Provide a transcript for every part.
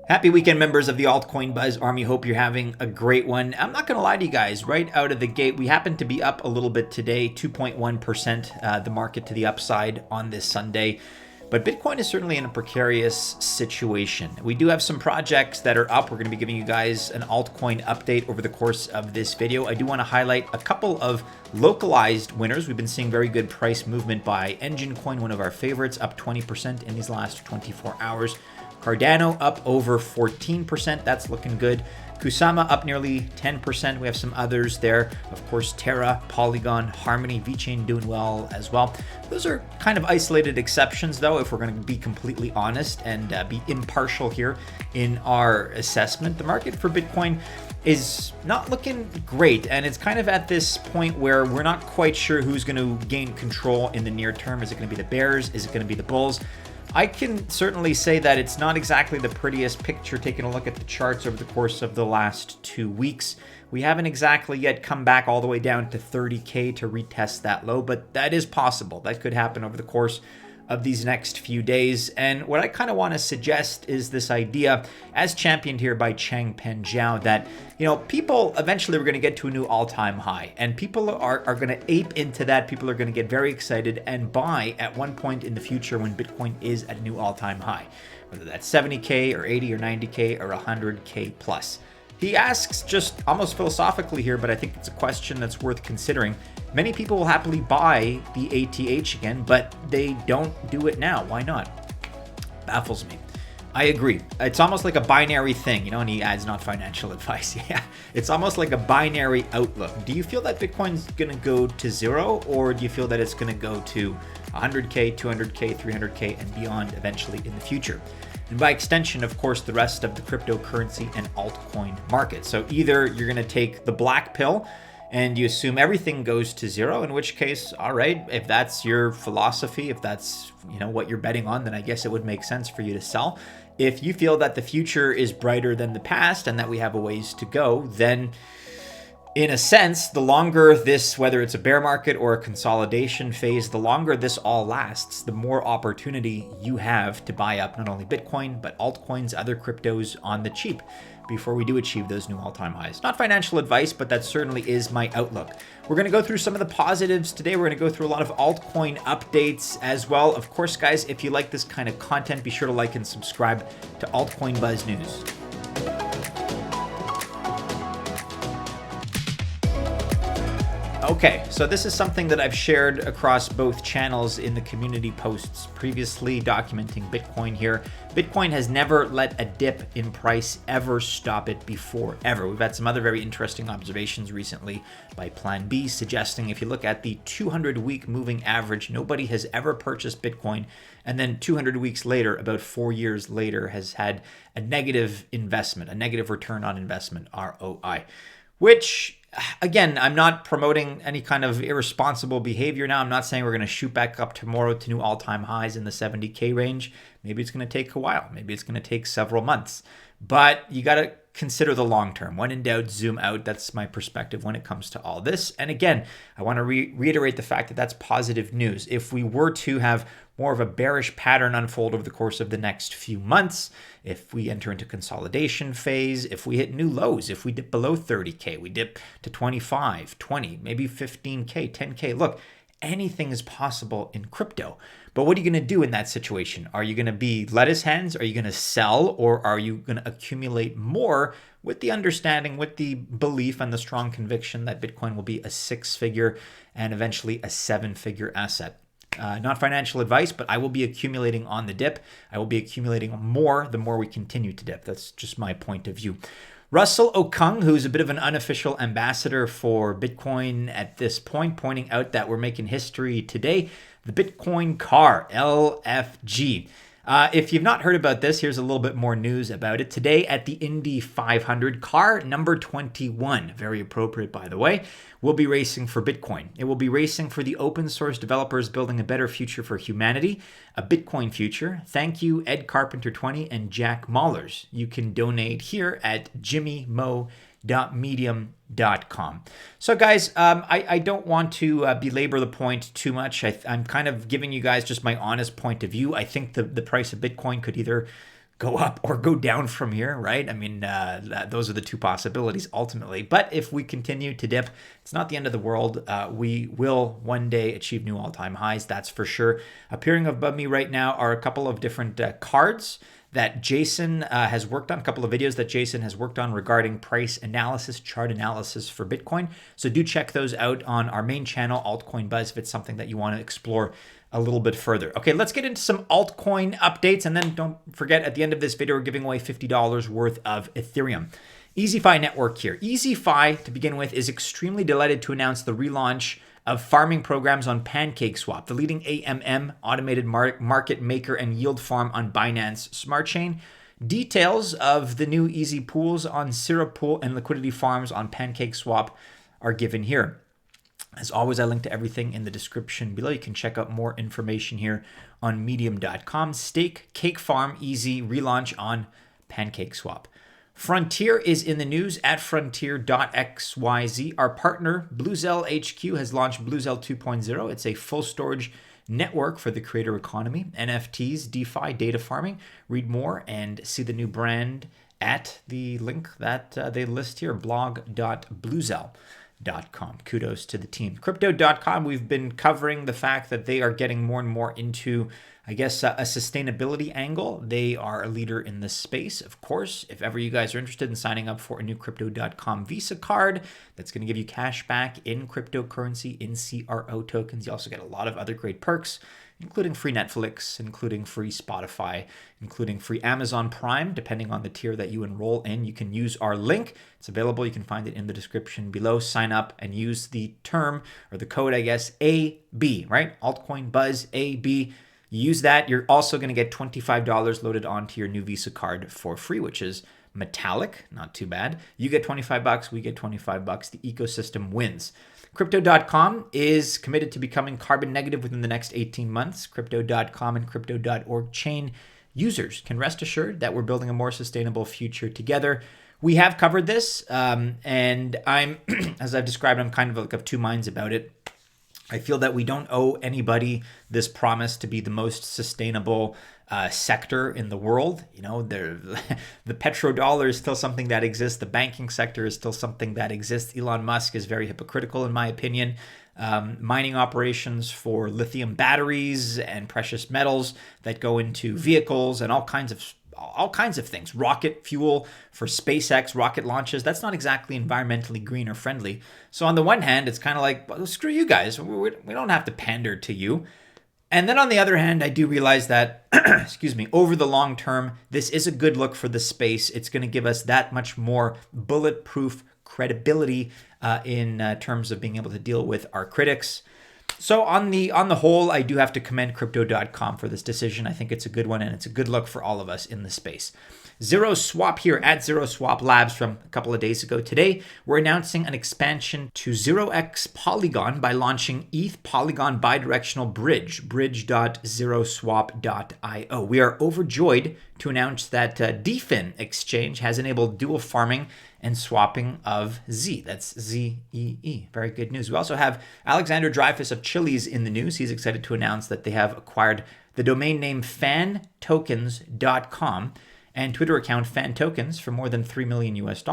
Happy weekend, members of the Altcoin Buzz Army. Hope you're having a great one. I'm not going to lie to you guys, right out of the gate, we happen to be up a little bit today, 2.1%, the market to the upside on this Sunday. But Bitcoin is certainly in a precarious situation. We do have some projects that are up. We're going to be giving you guys an altcoin update over the course of this video. I do want to highlight a couple of localized winners. We've been seeing very good price movement by Enjin coin, one of our favorites, up 20% in these last 24 hours. Cardano up over 14%. That's looking good. Kusama up nearly 10%. We have some others there. Of course, Terra, Polygon, Harmony, VeChain doing well as well. Those are kind of isolated exceptions, though, if we're going to be completely honest and be impartial here in our assessment. The market for Bitcoin is not looking great, and it's kind of at this point where we're not quite sure who's going to gain control in the near term. Is it going to be the bears? Is it going to be the bulls? I can certainly say that it's not exactly the prettiest picture taking a look at the charts over the course of the last 2 weeks. We haven't exactly yet come back all the way down to 30K to retest that low, but that is possible. That could happen over the course of these next few days. And what I kind of want to suggest is this idea, as championed here by Changpeng Zhao, that, people eventually are going to get to a new all-time high, and people are going to ape into that. People are going to get very excited and buy at one point in the future when Bitcoin is at a new all-time high, whether that's 70K or 80 or 90K or 100K plus. He asks just almost philosophically here, but I think it's a question that's worth considering. Many people will happily buy the ATH again, but they don't do it now. Why not? Baffles me. I agree. It's almost like a binary thing, and he adds not financial advice. Yeah, it's almost like a binary outlook. Do you feel that Bitcoin's going to go to zero, or do you feel that it's going to go to 100K, 200K, 300K, and beyond eventually in the future? And by extension, of course, the rest of the cryptocurrency and altcoin market. So either you're going to take the black pill and you assume everything goes to zero, in which case, all right, if that's your philosophy, if that's what you're betting on, then I guess it would make sense for you to sell. If you feel that the future is brighter than the past and that we have a ways to go, then in a sense, the longer this, whether it's a bear market or a consolidation phase, the longer this all lasts, the more opportunity you have to buy up not only Bitcoin, but altcoins, other cryptos on the cheap before we do achieve those new all-time highs. Not financial advice, but that certainly is my outlook. We're going to go through some of the positives today. We're going to go through a lot of altcoin updates as well. Of course, guys, if you like this kind of content, be sure to like and subscribe to Altcoin Buzz News. Okay, so this is something that I've shared across both channels in the community posts previously documenting Bitcoin here. Bitcoin has never let a dip in price ever stop it before, ever. We've had some other very interesting observations recently by Plan B suggesting if you look at the 200-week moving average, nobody has ever purchased Bitcoin and then 200 weeks later, about 4 years later, has had a negative investment, a negative return on investment, ROI, which, again, I'm not promoting any kind of irresponsible behavior now. I'm not saying we're going to shoot back up tomorrow to new all-time highs in the 70K range. Maybe it's going to take a while. Maybe it's going to take several months. But you got to consider the long term. When in doubt, zoom out. That's my perspective when it comes to all this. And again, I want to reiterate the fact that that's positive news. If we were to have more of a bearish pattern unfold over the course of the next few months, if we enter into consolidation phase, if we hit new lows, if we dip below 30K, we dip to 25, 20, maybe 15K, 10K. Look, anything is possible in crypto. But what are you going to do in that situation? Are you going to be lettuce hands? Are you going to sell? Or are you going to accumulate more with the understanding, with the belief and the strong conviction that Bitcoin will be a 6-figure and eventually a 7-figure asset? Not financial advice, but I will be accumulating on the dip. I will be accumulating more the more we continue to dip. That's just my point of view. Russell Okung, who's a bit of an unofficial ambassador for Bitcoin at this point, pointing out that we're making history today. The Bitcoin car, LFG. If you've not heard about this, here's a little bit more news about it. Today at the Indy 500, car number 21, very appropriate by the way, will be racing for Bitcoin. It will be racing for the open source developers building a better future for humanity, a Bitcoin future. Thank you, Ed Carpenter 20 and Jack Mahlers. You can donate here at jimmymo.medium.com. So guys, I don't want to belabor the point too much. I'm kind of giving you guys just my honest point of view. I think the price of Bitcoin could either go up or go down from here, right? I mean, those are the two possibilities ultimately. But if we continue to dip, it's not the end of the world. We will one day achieve new all-time highs, that's for sure. Appearing above me right now are a couple of different cards that Jason has worked on, a couple of videos that Jason has worked on regarding price analysis, chart analysis for Bitcoin. So do check those out on our main channel, Altcoin Buzz, if it's something that you want to explore a little bit further. Okay, let's get into some altcoin updates. And then don't forget, at the end of this video, we're giving away $50 worth of Ethereum. EasyFi network here. EasyFi, to begin with, is extremely delighted to announce the relaunch of farming programs on Pancakeswap, the leading AMM, automated market maker and yield farm on Binance Smart Chain. Details of the new easy pools on Pool and liquidity farms on Pancakeswap are given here. As always, I link to everything in the description below. You can check out more information here on medium.com. Stake, Cake Farm, Easy, relaunch on Pancakeswap. Frontier is in the news at frontier.xyz. Our partner, Bluezell HQ, has launched Bluezell 2.0. It's a full storage network for the creator economy, NFTs, DeFi, data farming. Read more and see the new brand at the link that they list here, blog.bluezell.com. Kudos to the team. Crypto.com, we've been covering the fact that they are getting more and more into, I guess, a sustainability angle. They are a leader in this space, of course. If ever you guys are interested in signing up for a new Crypto.com Visa card that's going to give you cash back in cryptocurrency, in CRO tokens, you also get a lot of other great perks, including free Netflix, including free Spotify, including free Amazon Prime, depending on the tier that you enroll in. You can use our link. It's available. You can find it in the description below. Sign up and use the term, or the code, I guess, AB, right? Altcoin Buzz AB. You use that, you're also going to get $25 loaded onto your new Visa card for free, which is metallic, not too bad. You get $25, we get $25. The ecosystem wins. Crypto.com is committed to becoming carbon negative within the next 18 months. Crypto.com and Crypto.org chain users can rest assured that we're building a more sustainable future together. We have covered this, and I'm, as I've described, I'm kind of like of two minds about it. I feel that we don't owe anybody this promise to be the most sustainable sector in the world. You know, the petrodollar is still something that exists. The banking sector is still something that exists. Elon Musk is very hypocritical, in my opinion. Mining operations for lithium batteries and precious metals that go into vehicles and all kinds of things. Rocket fuel for SpaceX rocket launches. That's not exactly environmentally green or friendly. So on the one hand, it's kind of like, well, screw you guys. We don't have to pander to you. And then on the other hand, I do realize that, excuse me, over the long term, this is a good look for the space. It's going to give us that much more bulletproof credibility in terms of being able to deal with our critics. So on the whole, I do have to commend Crypto.com for this decision. I think it's a good one, and it's a good look for all of us in the space. ZeroSwap here at ZeroSwap Labs from a couple of days ago. Today, we're announcing an expansion to 0x Polygon by launching ETH Polygon bidirectional bridge.zeroswap.io. We are overjoyed to announce that DFIN exchange has enabled dual farming and swapping of Z. That's Z-E-E. Very good news. We also have Alexander Dreyfus of Chiliz in the news. He's excited to announce that they have acquired the domain name fantokens.com and Twitter account FanTokens for more than $3 million US.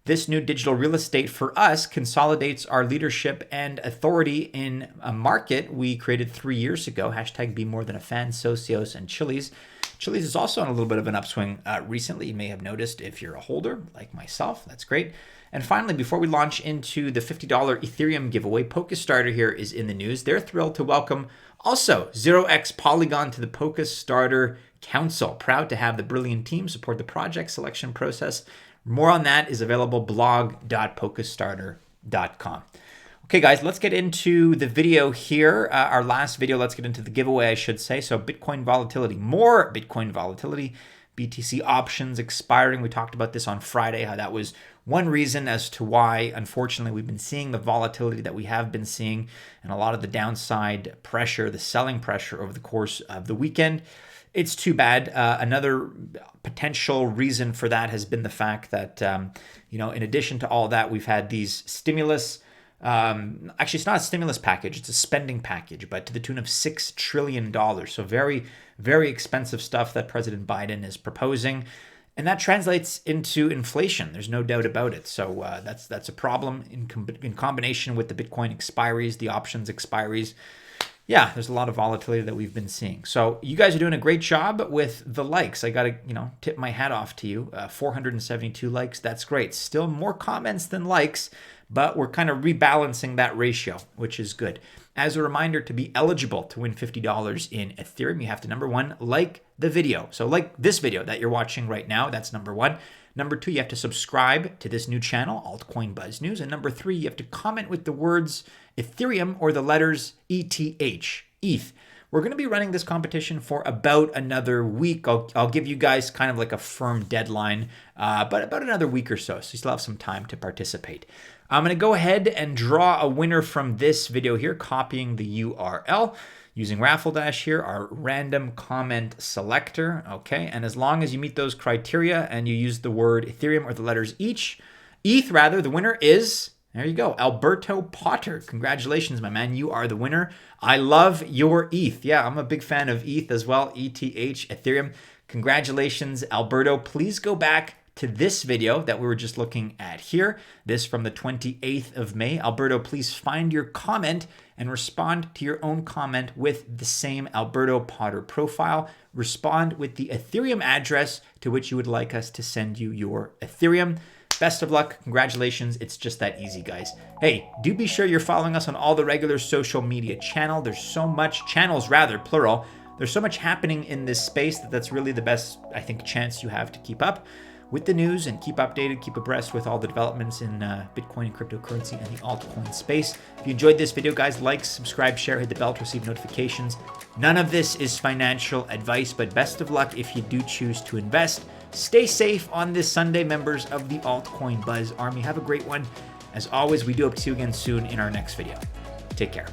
This new digital real estate for us consolidates our leadership and authority in a market we created 3 years ago. Hashtag be more than a fan, Socios and Chiliz. Chiliz is also on a little bit of an upswing recently. You may have noticed if you're a holder like myself. That's great. And finally, before we launch into the $50 Ethereum giveaway, Polkastarter here is in the news. They're thrilled to welcome also 0x Polygon to the Polkastarter Council. Proud to have the brilliant team support the project selection process. More on that is available blog.polkastarter.com. Okay, guys, let's get into the video here. Our last video, let's get into the giveaway, I should say. So Bitcoin volatility, more Bitcoin volatility, BTC options expiring. We talked about this on Friday, how that was one reason as to why, unfortunately, we've been seeing the volatility that we have been seeing and a lot of the downside pressure, the selling pressure over the course of the weekend. It's too bad. Another potential reason for that has been the fact that, in addition to all that, we've had these stimulus Actually, it's not a stimulus package, it's a spending package, but to the tune of $6 trillion. So very, very expensive stuff that President Biden is proposing. And that translates into inflation. There's no doubt about it. So that's a problem in combination with the Bitcoin expiries, the options expiries. Yeah, there's a lot of volatility that we've been seeing. So you guys are doing a great job with the likes. I got to, tip my hat off to you. 472 likes. That's great. Still more comments than likes, but we're kind of rebalancing that ratio, which is good. As a reminder, to be eligible to win $50 in Ethereum, you have to, number one, like the video. So like this video that you're watching right now, that's number one. Number two, you have to subscribe to this new channel, Altcoin Buzz News. And number three, you have to comment with the words Ethereum or the letters ETH. We're going to be running this competition for about another week. I'll give you guys kind of like a firm deadline, but about another week or so. So you still have some time to participate. I'm going to go ahead and draw a winner from this video here, copying the URL. Using Raffle Dash here, our random comment selector, okay? And as long as you meet those criteria and you use the word Ethereum or the letters ETH, the winner is, there you go, Alberto Potter. Congratulations, my man, you are the winner. I love your ETH. Yeah, I'm a big fan of ETH as well, ETH, Ethereum. Congratulations, Alberto. Please go back to this video that we were just looking at here, this from the 28th of May. Alberto, please find your comment and respond to your own comment with the same Alberto Potter profile. Respond with the Ethereum address to which you would like us to send you your Ethereum. Best of luck. Congratulations. It's just that easy, guys. Hey, do be sure you're following us on all the regular social media channels, plural. There's so much happening in this space that's really the best, I think, chance you have to keep up with the news and keep updated, keep abreast with all the developments in Bitcoin and cryptocurrency and the altcoin space. If you enjoyed this video, guys, like, subscribe, share, hit the bell to receive notifications. None of this is financial advice, but best of luck if you do choose to invest. Stay safe on this Sunday, members of the Altcoin Buzz Army. Have a great one. As always, we do hope to see you again soon in our next video. Take care.